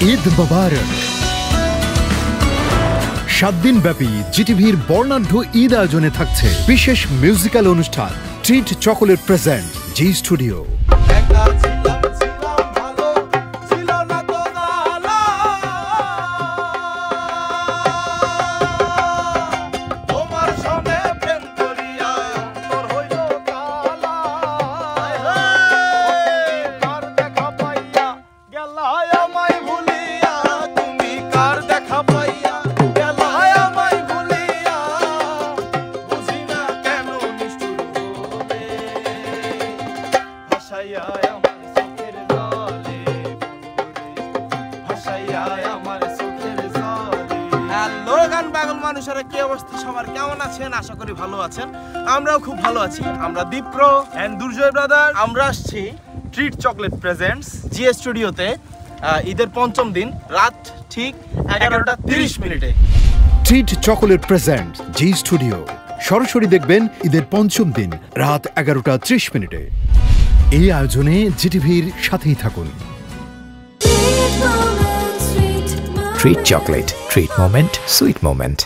ঈদ মোবারক। 7 দিন ব্যাপী জিটিভির বর্ণাঢ্য ঈদ আয়োজনে থাকছে বিশেষ মিউজিক্যাল অনুষ্ঠান ট্রিট চকোলেট প্রেজেন্ট জি স্টুডিও। মানুষেরা কি অবস্থা, সবার কেমন আছেন? আশা করি ভালো আছেন। আমরাও খুব ভালো আছি। আমরা দীপ্র এন্ড দুর্জয় ব্রাদার, আমরা আসছি ট্রিট চকলেট প্রেজেন্টস জি স্টুডিওতে ঈদের পঞ্চম দিন রাত ঠিক 11টা 30 মিনিটে। ট্রিট চকোলেট প্রেজেন্ট জি স্টুডিও সরাসরি দেখবেন ঈদের পঞ্চম দিন রাত 11টা 30 মিনিটে। এই আয়োজনে জিটিভির সাথেই থাকুন। Treat chocolate, treat moment, sweet moment.